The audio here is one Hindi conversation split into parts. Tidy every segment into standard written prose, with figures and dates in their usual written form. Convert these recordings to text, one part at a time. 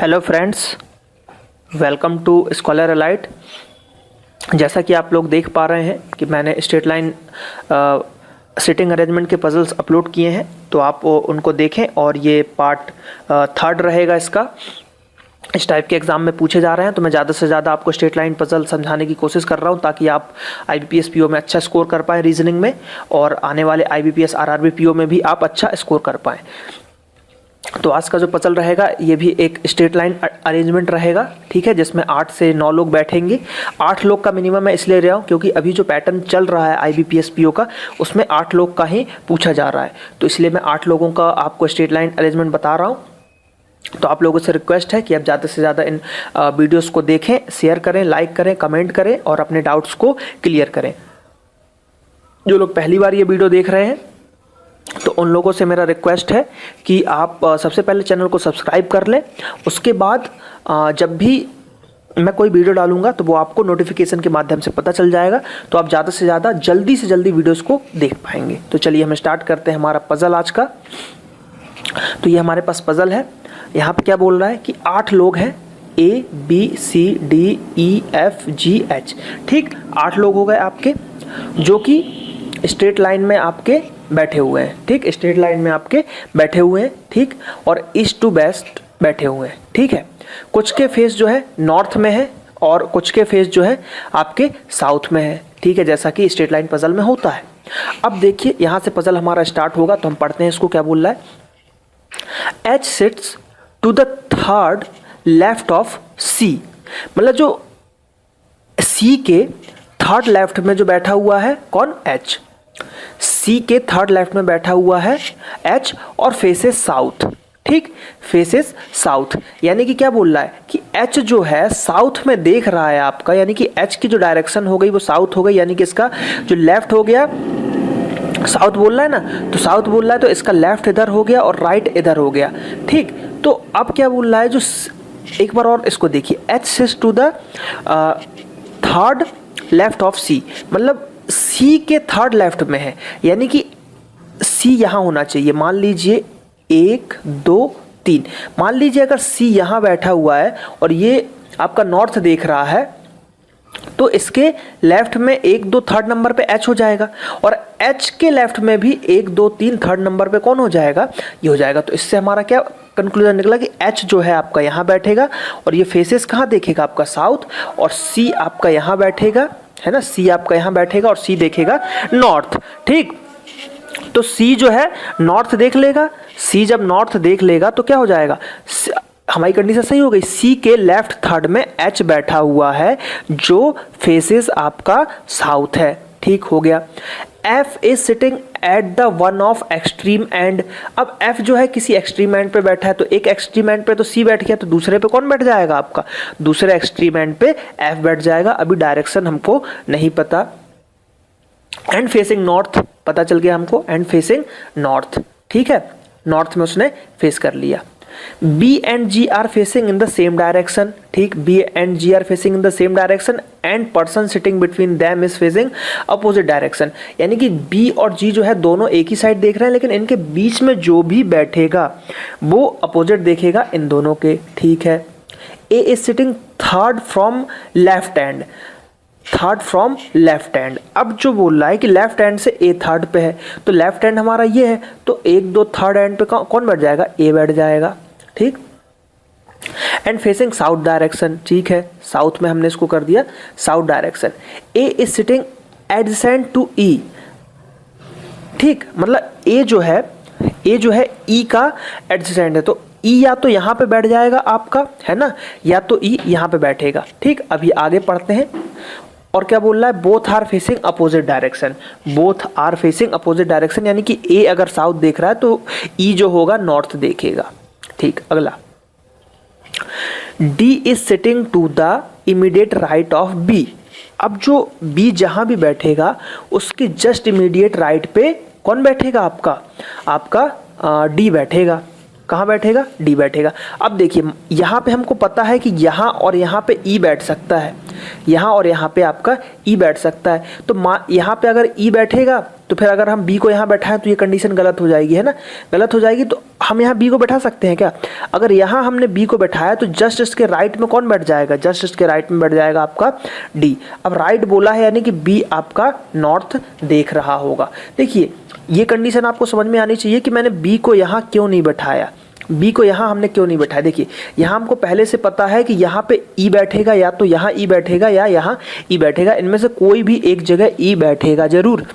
Hello friends, welcome to scholar alight. जैसा कि आप लोग देख पा रहे हैं कि मैंने स्ट्रेट लाइन सिटिंग अरेंजमेंट के पजल्स अपलोड किए हैं, तो आप उनको देखें। और ये पार्ट थर्ड रहेगा इसका। इस टाइप के एग्जाम में पूछे जा रहे हैं, तो मैं ज़्यादा से ज़्यादा आपको स्ट्रेट लाइन पजल समझाने की कोशिश कर रहा हूं ताकि आप IBPS PO में अच्छा स्कोर कर पाएँ रीजनिंग में, और आने वाले IBPS RRB PO में भी आप अच्छा स्कोर कर पाएँ। तो आज का जो पजल रहेगा ये भी एक स्ट्रेट लाइन अरेंजमेंट रहेगा, ठीक है, जिसमें 8 से 9 लोग बैठेंगे। 8 लोग का मिनिमम मैं इसलिए रहा हूँ क्योंकि अभी जो पैटर्न चल रहा है IBPS PO का, उसमें 8 लोग का ही पूछा जा रहा है, तो इसलिए मैं 8 लोगों का आपको स्ट्रेट लाइन अरेंजमेंट बता रहा हूँ। तो आप लोगों से रिक्वेस्ट है कि आप ज़्यादा से ज़्यादा इन वीडियोस को देखें, शेयर करें, लाइक करें, कमेंट करें और अपने डाउट्स को क्लियर करें। जो लोग पहली बार ये वीडियो देख रहे हैं, तो उन लोगों से मेरा रिक्वेस्ट है कि आप सबसे पहले चैनल को सब्सक्राइब कर लें। उसके बाद जब भी मैं कोई वीडियो डालूंगा तो वो आपको नोटिफिकेशन के माध्यम से पता चल जाएगा, तो आप ज़्यादा से ज़्यादा जल्दी से जल्दी वीडियोस को देख पाएंगे। तो चलिए हम स्टार्ट करते हैं हमारा पजल आज का। तो ये हमारे पास पजल है। यहाँ पे क्या बोल रहा है कि 8 लोग हैं, ABCDEFGH, ठीक, 8 लोग हो गए आपके, जो कि स्ट्रेट लाइन में आपके बैठे हुए हैं, ठीक, स्ट्रेट लाइन में आपके बैठे हुए हैं, ठीक, और ईस्ट टू वेस्ट बैठे हुए हैं, ठीक है। कुछ के फेस जो है नॉर्थ में है और कुछ के फेस जो है आपके साउथ में है, ठीक है, जैसा कि स्ट्रेट लाइन पजल में होता है। अब देखिए यहाँ से पजल हमारा स्टार्ट होगा, तो हम पढ़ते हैं इसको। क्या बोल रहा है? H sits to the third left of C, मतलब जो C के थर्ड लेफ्ट में जो बैठा हुआ है कौन? H। C के थर्ड लेफ्ट में बैठा हुआ है H और फेसेस साउथ, ठीक, फेसेस साउथ। यानी कि क्या बोल रहा है कि H जो है साउथ में देख रहा है आपका, यानी कि H की जो डायरेक्शन हो गई वो साउथ हो गई, यानी कि इसका जो लेफ्ट हो गया, साउथ बोल रहा है ना, तो साउथ बोल रहा है, तो इसका लेफ्ट इधर हो गया और राइट इधर हो गया, ठीक। तो अब क्या बोल रहा है, जो एक बार और इसको देखिए, H sits to the third left of C, मतलब C के थर्ड लेफ्ट में है, यानी कि C यहाँ होना चाहिए। मान लीजिए 1 2 3, मान लीजिए अगर C यहाँ बैठा हुआ है और ये आपका नॉर्थ देख रहा है, तो इसके लेफ्ट में 1 2 थर्ड नंबर पे H हो जाएगा, और H के लेफ्ट में भी 1 2 3 थर्ड नंबर पे कौन हो जाएगा? ये हो जाएगा। तो इससे हमारा क्या कंक्लूजन निकला कि H जो है आपका यहाँ बैठेगा और ये फेसेस कहाँ देखेगा? आपका साउथ, और C आपका यहाँ बैठेगा, है ना, C आपका यहाँ बैठेगा और C देखेगा नॉर्थ, ठीक। तो C जो है नॉर्थ देख लेगा। C जब नॉर्थ देख लेगा तो क्या हो जाएगा? हमारी कंडीशन सही हो गई। C के लेफ्ट थर्ड में H बैठा हुआ है जो फेसेस आपका साउथ है, ठीक हो गया। F is sitting at the one of extreme and. अब F जो है किसी एक्सट्रीम एंड पे बैठा है, तो एक एक्सट्रीम एंड पे तो C बैठ गया, तो दूसरे पे कौन बैठ जाएगा? आपका दूसरे एक्सट्रीम एंड पे F बैठ जाएगा। अभी डायरेक्शन हमको नहीं पता। एंड फेसिंग नॉर्थ पता चल गया हमको, एंड फेसिंग नॉर्थ, ठीक है, नॉर्थ में उसने फेस कर लिया। B and G are facing in the same direction, ठीक, B and G are facing in the same direction and person sitting between them is facing opposite direction, यानी कि B और G जो है दोनों एक ही साइड देख रहे हैं, लेकिन इनके बीच में जो भी बैठेगा वो अपोजिट देखेगा इन दोनों के, ठीक है। A is sitting third from left hand, third from left hand. अब जो बोल रहा है कि लेफ्ट हैंड से A थर्ड पे है, तो लेफ्ट हैंड हमारा ये है, तो 1 2 थर्ड हैंड पे कौन बैठ जाएगा? A बैठ जाएगा, ठीक। एंड फेसिंग साउथ डायरेक्शन, ठीक है, साउथ में हमने इसको कर दिया south direction. A is sitting adjacent to E, ठीक, मतलब A जो है E का एडजेसेंट है, तो E या तो यहाँ पे बैठ जाएगा आपका, है ना, या तो E यहाँ पे बैठेगा, ठीक। अभी आगे पढ़ते हैं। और क्या बोल रहा है? Both are facing opposite direction, both are facing opposite direction, यानी कि A अगर साउथ देख रहा है तो E जो होगा नॉर्थ देखेगा, ठीक। अगला, D is sitting to the immediate right of B। अब जो B जहां भी बैठेगा उसके जस्ट इमीडिएट राइट पे कौन बैठेगा? आपका D बैठेगा। कहाँ बैठेगा? D बैठेगा। अब देखिए यहाँ पे हमको पता है कि यहाँ और यहाँ पे E बैठ सकता है, यहाँ और यहाँ पे आपका ई बैठ सकता है। तो यहाँ पे अगर ई बैठेगा तो फिर अगर हम बी को यहाँ बैठाएं तो ये कंडीशन गलत हो जाएगी, है ना, गलत हो जाएगी। तो हम यहाँ बी को बैठा सकते हैं क्या? अगर यहाँ हमने बी को बैठाया तो जस्ट इसके राइट में कौन बैठ जाएगा? जस्ट इसके राइट में बैठ जाएगा आपका डी। अब राइट बोला है यानी कि बी आपका नॉर्थ देख रहा होगा। देखिए ये कंडीशन आपको समझ में आनी चाहिए कि मैंने बी को यहाँ क्यों नहीं बैठाया, बी को यहाँ हमने क्यों नहीं बैठाया। देखिए यहाँ हमको पहले से पता है कि यहाँ पे ई बैठेगा, या तो यहाँ ई बैठेगा या यहाँ ई बैठेगा, इनमें से कोई भी एक जगह ई बैठेगा जरूर,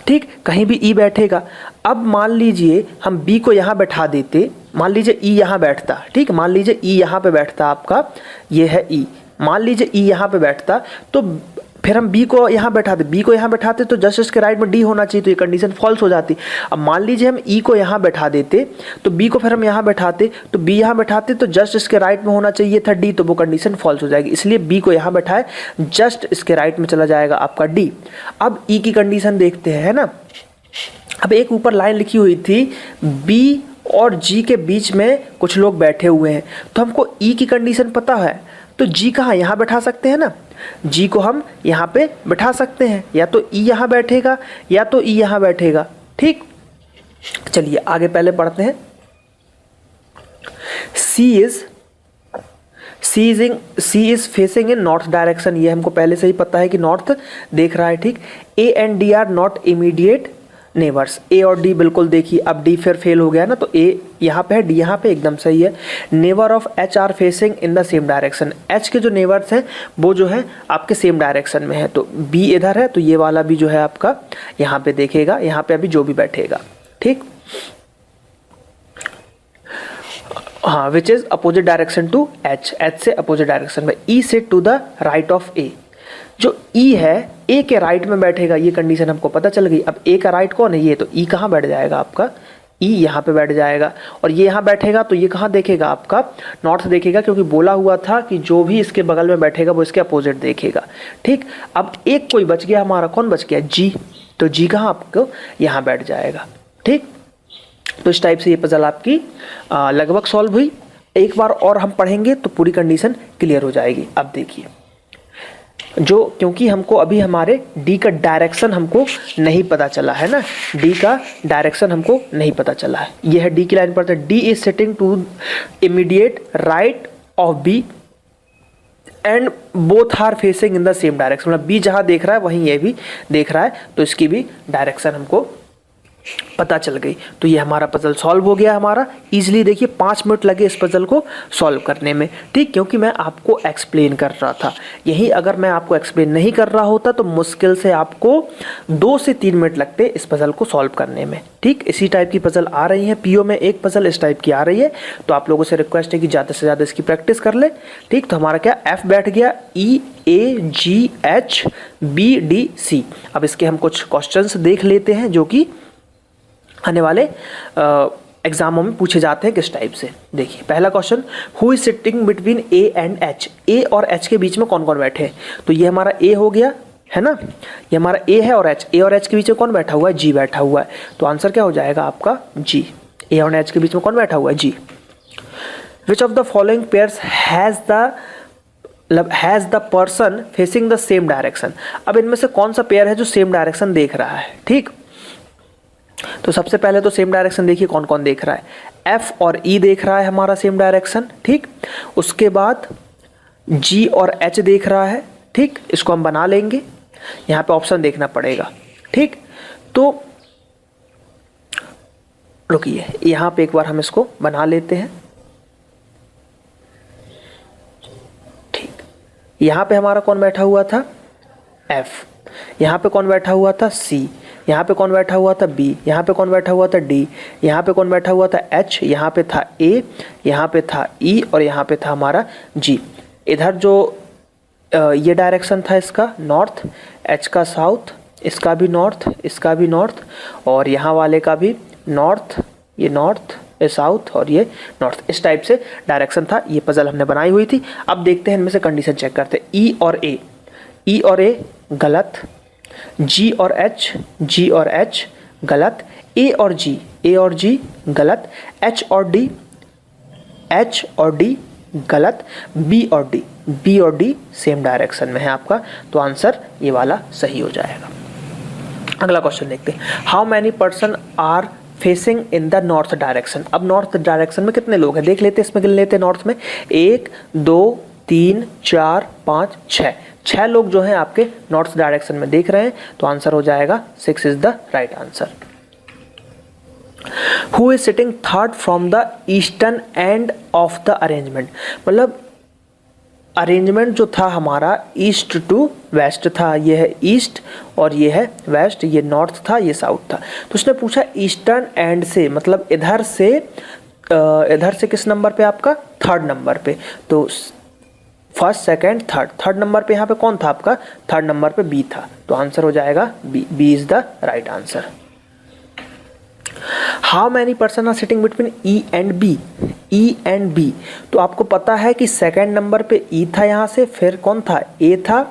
ठीक, कहीं भी ई बैठेगा। अब मान लीजिए हम बी को यहाँ बैठा देते, मान लीजिए ई यहाँ बैठता, ठीक, मान लीजिए ई यहाँ पे बैठता, आपका ये है ई, मान लीजिए ई यहाँ पे बैठता, तो फिर हम बी को यहाँ बैठाते, बी को यहाँ बैठाते तो जस्ट इसके राइट में डी होना चाहिए, तो ये कंडीशन फॉल्स हो जाती। अब मान लीजिए हम ई को यहाँ बैठा देते तो बी को फिर हम यहाँ बैठाते, तो बी यहाँ बैठाते तो जस्ट इसके राइट में होना चाहिए था डी, तो वो कंडीशन फॉल्स हो जाएगी। इसलिए बी को यहाँ बैठाए, जस्ट इसके राइट में चला जाएगा आपका डी। अब ई की कंडीशन देखते हैं, है ना। अब एक ऊपर लाइन लिखी हुई थी बी और जी के बीच में कुछ लोग बैठे हुए हैं, तो हमको ई की कंडीशन पता है, तो जी कहाँ, यहाँ बैठा सकते हैं ना, जी को हम यहाँ पे बैठा सकते हैं, या तो ई यहाँ बैठेगा या तो ई यहाँ बैठेगा, ठीक। चलिए आगे पहले पढ़ते हैं। C is facing in north direction, ये हमको पहले से ही पता है कि नॉर्थ देख रहा है, ठीक। A and D are not immediate neighbours, A और डी बिल्कुल देखिए, अब डी फिर फेल हो गया ना, तो ए यहाँ पे है, डी यहाँ पे, एकदम सही है। Neighbour of H R facing in the same direction, H के जो नेबर्स हैं वो जो है आपके सेम डायरेक्शन में है, तो बी इधर है तो ये वाला भी जो है आपका यहाँ पे देखेगा, यहाँ पे अभी जो भी बैठेगा, ठीक। हाँ, which is opposite direction to H, H से अपोजिट डायरेक्शन में। E sit to the right of A, जो ई है ए के राइट में बैठेगा, ये कंडीशन हमको पता चल गई। अब ए का राइट कौन है, ये, तो ई कहाँ बैठ जाएगा आपका, ई यहाँ पे बैठ जाएगा, और ये यहाँ बैठेगा तो ये कहाँ देखेगा आपका, नॉर्थ देखेगा, क्योंकि बोला हुआ था कि जो भी इसके बगल में बैठेगा वो इसके अपोजिट देखेगा, ठीक। अब एक कोई बच गया हमारा, कौन बच गया, जी, तो जी कहाँ आपको यहाँ बैठ जाएगा, ठीक। तो इस टाइप से ये पजल आपकी लगभग सॉल्व हुई। एक बार और हम पढ़ेंगे तो पूरी कंडीशन क्लियर हो जाएगी। अब देखिए, जो क्योंकि हमको अभी हमारे डी का डायरेक्शन हमको नहीं पता चला है ना, डी का डायरेक्शन हमको नहीं पता चला है। यह है डी की लाइन पर, D is sitting to immediate right of B and both are facing in the same direction, मतलब बी जहां देख रहा है वहीं ये भी देख रहा है, तो इसकी भी डायरेक्शन हमको पता चल गई। तो ये हमारा पजल सॉल्व हो गया हमारा इजीली। देखिए 5 मिनट लगे इस पजल को सॉल्व करने में, ठीक, क्योंकि मैं आपको एक्सप्लेन कर रहा था। यही अगर मैं आपको एक्सप्लेन नहीं कर रहा होता तो मुश्किल से आपको 2 से 3 मिनट लगते इस पजल को सॉल्व करने में, ठीक। इसी टाइप की पजल आ रही है, पीओ में एक पजल इस टाइप की आ रही है, तो आप लोगों से रिक्वेस्ट है कि ज़्यादा से ज़्यादा इसकी प्रैक्टिस कर ले, ठीक। तो हमारा क्या एफ बैठ गया, E A G H B D C. अब इसके हम कुछ क्वेश्चंस देख लेते हैं जो कि आने वाले एग्जामों में पूछे जाते हैं किस टाइप से। देखिए पहला question, who is sitting between A and H, A और एच के बीच में कौन कौन बैठे हैं, तो ये हमारा ए हो गया, है ना, ये हमारा ए है, और एच, ए और एच के बीच में कौन बैठा हुआ है, जी बैठा हुआ है, तो आंसर क्या हो जाएगा आपका जी। ए और एच के बीच में कौन बैठा हुआ है, G. Which of the following pairs has the person facing the same direction, अब इनमें से कौन सा पेयर है जो सेम डायरेक्शन देख रहा है, ठीक। तो सबसे पहले तो सेम डायरेक्शन देखिए कौन कौन देख रहा है, एफ और ई देख रहा है हमारा सेम डायरेक्शन, ठीक। उसके बाद जी और एच देख रहा है, ठीक, इसको हम बना लेंगे, यहाँ पे ऑप्शन देखना पड़ेगा, ठीक। तो रुकिए, यहाँ पे एक बार हम इसको बना लेते हैं, ठीक। यहाँ पे हमारा कौन बैठा हुआ था, एफ, यहाँ पे कौन बैठा हुआ था, सी, यहाँ पे कौन बैठा हुआ था, बी, यहाँ पे कौन बैठा हुआ था, डी, यहाँ पे कौन बैठा हुआ था, एच, यहाँ पे था ए, यहाँ पे था ई, और यहाँ पे था हमारा जी। इधर जो ये डायरेक्शन था इसका नॉर्थ, एच का साउथ, इसका भी नॉर्थ, इसका भी नॉर्थ, और यहाँ वाले का भी नॉर्थ, ये नॉर्थ, ये साउथ और ये नॉर्थ, इस टाइप से डायरेक्शन था। ये पजल हमने बनाई हुई थी। अब देखते हैं इनमें से कंडीशन चेक करते हैं। ई और ए, ई और ए गलत, जी और एच गलत, ए और जी गलत, एच और डी गलत। बी और डी सेम डायरेक्शन में है आपका, तो आंसर ये वाला सही हो जाएगा। अगला क्वेश्चन देखते हैं, how many person are facing in the north direction. अब नॉर्थ डायरेक्शन में कितने लोग हैं देख लेते हैं, इसमें गिन लेते हैं। नॉर्थ में 1 2 3 4 5 6 लोग जो हैं आपके नॉर्थ डायरेक्शन में देख रहे हैं, तो आंसर हो जाएगा 6 is the right answer. Who is sitting third from the eastern end of the arrangement, मतलब अरेंजमेंट जो था हमारा ईस्ट टू वेस्ट था, ये है ईस्ट और ये है वेस्ट, ये नॉर्थ था ये साउथ था। तो उसने पूछा ईस्टर्न एंड से, मतलब इधर से किस नंबर पे आपका, थर्ड नंबर पे। तो फर्स्ट सेकंड थर्ड नंबर पे यहाँ पे कौन था आपका, थर्ड नंबर पे बी था, तो आंसर हो जाएगा B is the right answer. How many person are sitting between E and B, तो आपको पता है कि सेकंड नंबर पे ई था, यहाँ से फिर कौन था, ए था,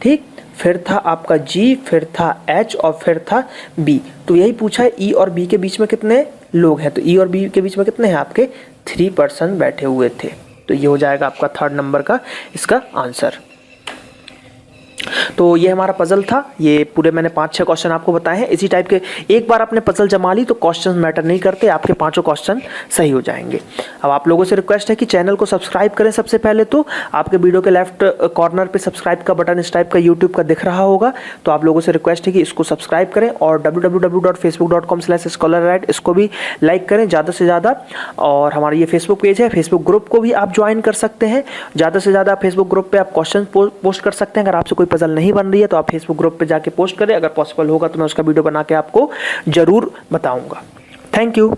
ठीक, फिर था आपका जी, फिर था एच और फिर था बी। तो यही पूछा है ई और बी के बीच में कितने लोग हैं, तो ई और बी के बीच में कितने हैं आपके 3 पर्सन बैठे हुए थे, तो ये हो जाएगा आपका थर्ड नंबर का इसका आंसर। तो ये हमारा पजल था, ये पूरे मैंने 5-6 क्वेश्चन आपको बताए हैं। इसी टाइप के एक बार आपने पजल जमा ली तो क्वेश्चन मैटर नहीं करते, आपके 5 क्वेश्चन सही हो जाएंगे। अब आप लोगों से रिक्वेस्ट है कि चैनल को सब्सक्राइब करें। सबसे पहले तो आपके वीडियो के लेफ्ट कॉर्नर पे सब्सक्राइब का बटन इस टाइप का यूट्यूब का दिख रहा होगा, तो आप लोगों से रिक्वेस्ट है कि इसको सब्सक्राइब करें और www.facebook.com/scholarlight इसको भी लाइक करें ज़्यादा से ज़्यादा। और हमारा ये फेसबुक पेज है, फेसबुक ग्रुप को भी आप ज्वाइन कर सकते हैं। ज़्यादा से ज़्यादा फेसबुक ग्रुप पर आप क्वेश्चन पोस्ट कर सकते हैं। अगर आपसे कोई पजल नहीं बन रही है तो आप फेसबुक ग्रुप पे जाके पोस्ट करें, अगर पॉसिबल होगा तो मैं उसका वीडियो बना के आपको जरूर बताऊंगा। Thank you.